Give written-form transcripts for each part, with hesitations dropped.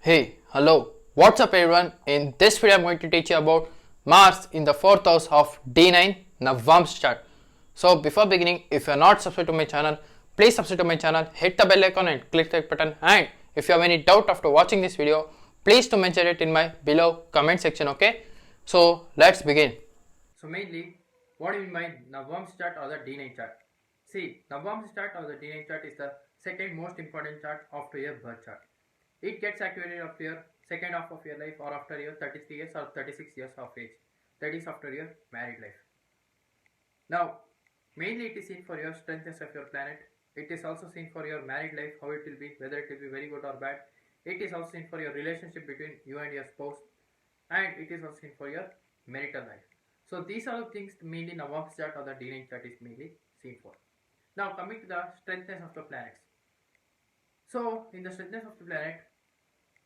Hey, hello, what's up everyone? In this video I'm going to teach you about Mars in the 4th house of D9 Navam's chart. So before beginning, if you are not subscribed to my channel, please subscribe to my channel, hit the bell icon and click the like button, and if you have any doubt after watching this video, please to mention it in my below comment section, okay? So let's begin. So mainly, what do you mean by Navam's chart or the D9 chart? See, Navam's chart or the D9 chart is the second most important chart after your birth chart. It gets activated after your second half of your life or after your 33 years or 36 years of age. That is after your married life. Now, mainly it is seen for your strengths of your planet. It is also seen for your married life, how it will be, whether it will be very good or bad. It is also seen for your relationship between you and your spouse. And it is also seen for your marital life. So these are the things mainly Navam's chart or the D9 chart is mainly seen for. Now coming to the strengthness of the planets. So in the strengthness of the planet,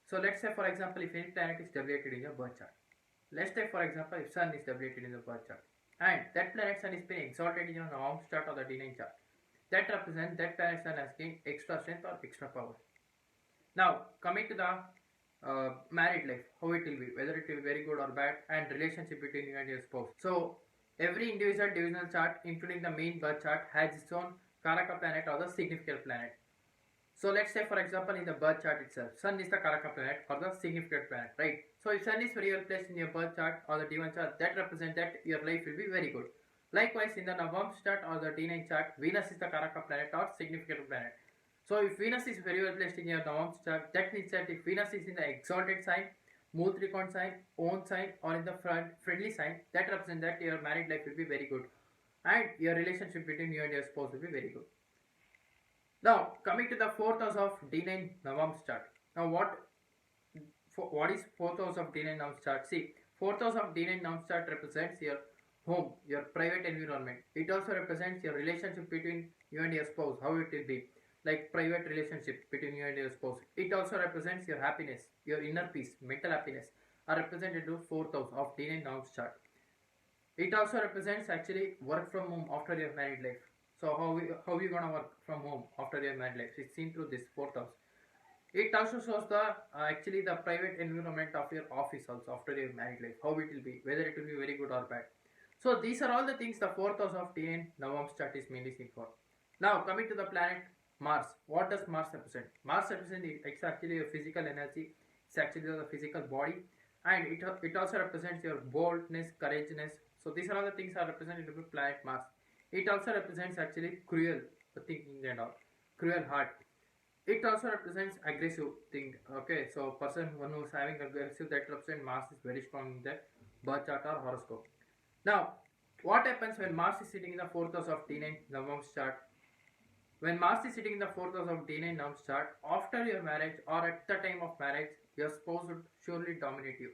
so let's say for example if any planet is deviated in your birth chart. Let's take for example if Sun is deviated in the birth chart and that planet Sun is being exalted in your Navam's chart or the D9 chart. That represents that planet Sun has gained extra strength or extra power. Now coming to the married life, how it will be, whether it will be very good or bad, and relationship between you and your spouse. So every individual divisional chart, including the main birth chart, has its own Karaka planet or the significant planet. So let's say for example in the birth chart itself, Sun is the Karaka planet or the significant planet, right? So if Sun is very well placed in your birth chart or the D1 chart, that represents that your life will be very good. Likewise in the Navam's chart or the D9 chart, Venus is the Karaka planet or significant planet. So if Venus is very well placed in your Navam's chart, that means that if Venus is in the exalted sign, Mool sign, own sign, or in the friendly sign, that represents that your married life will be very good and your relationship between you and your spouse will be very good. Now coming to the fourth house of D9 Navam's chart. Now what is fourth house of D9 Navam's chart? See, fourth house of D9 Navam's chart represents your home, your private environment. It also represents your relationship between you and your spouse, how it will be, like private relationship between you and your spouse. It also represents your happiness, your inner peace, mental happiness are represented to fourth house of D9 Navam's chart. It also represents actually work from home after your married life. So how you gonna work from home after your married life? It's seen through this fourth house. It also shows the actually the private environment of your office also after your married life. How it will be, whether it will be very good or bad. So these are all the things the fourth house of TN Navam's chart is mainly seen for. Now coming to the planet Mars. What does Mars represent? Mars represents it's actually your physical energy. It's actually the physical body, and it also represents your boldness, courageousness. So these are all the things are represented by planet Mars. It also represents actually cruel thinking and all, cruel heart. It also represents aggressive thing. Okay, so person who is having aggressive, that represents Mars is very strong in their birth chart or horoscope. Now, what happens when Mars is sitting in the fourth house of D9 Navam's chart? When Mars is sitting in the fourth house of D9 Navam's chart, after your marriage or at the time of marriage, your spouse would surely dominate you,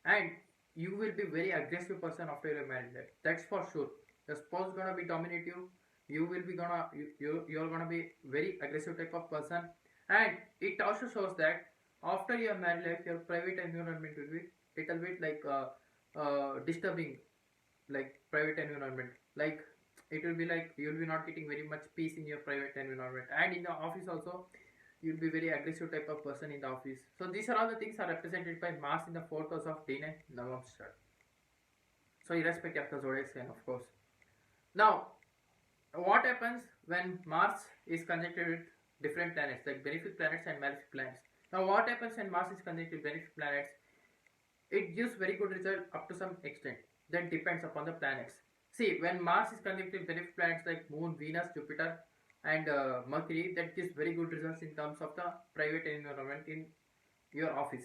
and you will be very aggressive person after your marriage life. That's for sure. Your spouse gonna be dominate you. You will be gonna you're gonna be very aggressive type of person, and it also shows that after your married life, your private environment will be little bit like disturbing, like private environment, like it will be like you will be not getting very much peace in your private environment, and in the office also you'll be very aggressive type of person in the office. So these are all the things are represented by Mars in the fourth house of D9 Navam's chart. So irrespective of the zodiac sign, of course. Now what happens when Mars is conjuncted with different planets like benefic planets and malefic planets? Now what happens when Mars is conjuncted with benefic planets? It gives very good result up to some extent. That depends upon the planets. See, when Mars is conjuncted with benefic planets like Moon, Venus, Jupiter, and Mercury, that gives very good results in terms of the private environment in your office.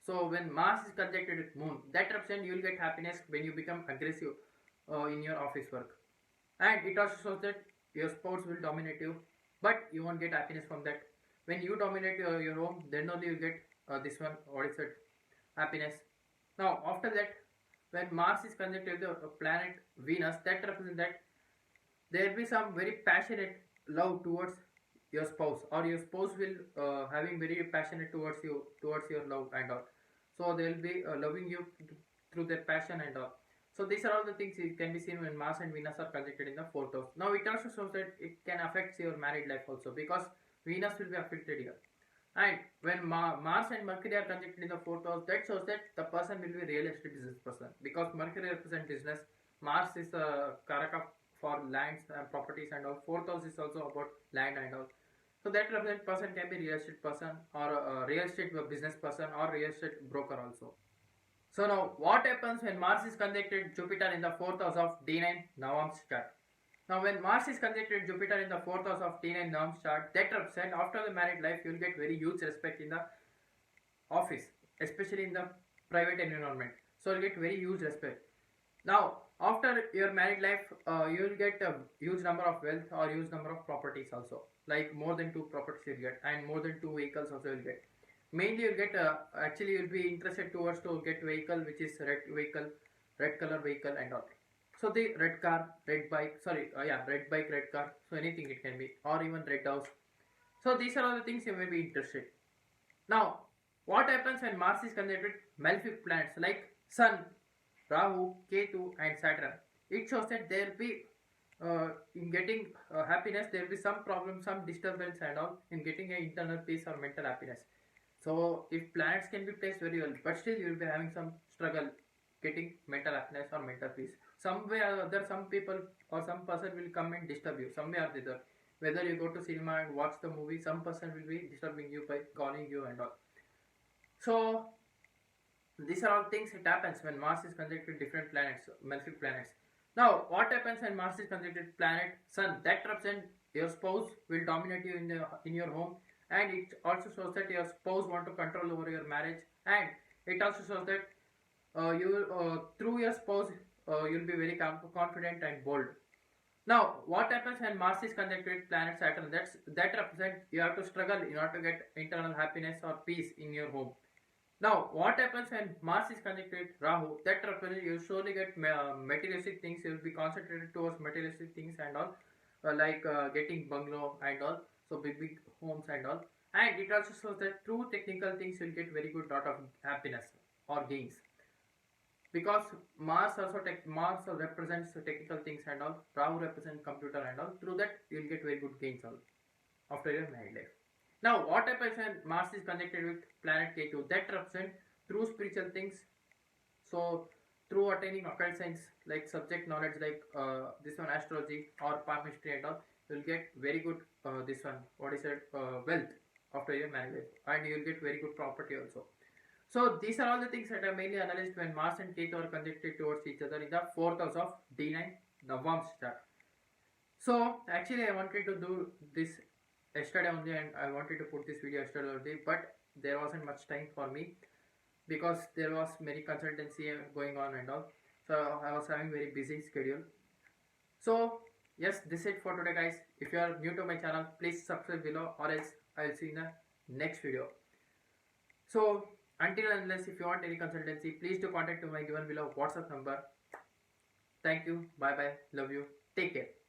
So when Mars is conjuncted with Moon, that represents you will get happiness when you become aggressive in your office work, and it also shows that your spouse will dominate you, but you won't get happiness from that. When you dominate your home, then only you get this one, what is it, happiness. Now after that, when Mars is conjunct with the planet Venus, that represents that there will be some very passionate love towards your spouse, or your spouse will having very passionate towards you, towards your love and all. So they will be loving you through their passion and all. So these are all the things it can be seen when Mars and Venus are conjected in the fourth house. Now it also shows that it can affect your married life also, because Venus will be affected here. And when Mars and Mercury are conjunct in the fourth house, that shows that the person will be real estate business person, because Mercury represents business, Mars is the karaka for lands and properties and all. Fourth house is also about land and all. So that represent person can be real estate person or a real estate business person or real estate broker also. So now what happens when Mars is conjunct Jupiter in the fourth house of D9 Navam's chart? Now when Mars is conjunct Jupiter in the fourth house of D9 Navam's chart, that represents after the married life you will get very huge respect in the office, especially in the private environment. So you'll get very huge respect. Now after your married life, you will get a huge number of wealth or huge number of properties also. Like more than two properties you'll get, and more than two vehicles also you'll get. Mainly you'll get actually you'll be interested towards to get vehicle which is red vehicle, red color vehicle and all. So the red car, red bike, red bike, red car. So anything it can be, or even red house. So these are all the things you may be interested. Now, what happens when Mars is conjunct with malefic planets like Sun, Rahu, Ketu, and Saturn? It shows that there will be in getting happiness, there will be some problem, some disturbance, and all in getting an internal peace or mental happiness. So, if planets can be placed very well, but still you will be having some struggle getting mental happiness or mental peace. Some way or other, some people or some person will come and disturb you, some way or the other. Whether you go to cinema and watch the movie, some person will be disturbing you by calling you and all. So these are all things it happens when Mars is conjunct with different planets, malefic planets. Now, what happens when Mars is conjunct with planet Sun? That represents your spouse will dominate you in your home, and it also shows that your spouse want to control over your marriage, and it also shows that you through your spouse you'll be very confident and bold. Now, what happens when Mars is conjunct with planet Saturn? That represents you have to struggle in order to get internal happiness or peace in your home. Now, what happens when Mars is conjunct with Rahu? That represents you surely get materialistic things. You will be concentrated towards materialistic things and all, like getting bungalow and all. So big homes and all. And it also shows that through technical things you will get very good lot of happiness or gains. Because Mars also represents technical things and all. Rahu represents computer and all. Through that you will get very good gains all after your married life. Now, what happens when Mars is connected with planet Ketu? That represents through spiritual things. So, through attaining occult science like subject knowledge like this one astrology or palmistry and all, you will get very good this one what is it wealth after your marriage life, and you will get very good property also. So these are all the things that are mainly analyzed when Mars and Ketu are conjunct towards each other in the fourth house of D9, the Navam's chart. So actually I wanted to do this yesterday only, and I wanted to put this video yesterday only, but there wasn't much time for me because there was many consultancy going on and all. So I was having very busy schedule. So yes, this is it for today guys. If you are new to my channel, please subscribe below, or else I will see you in the next video. So until and unless if you want any consultancy, please do contact to my given below WhatsApp number. Thank you. Bye bye. Love you. Take care.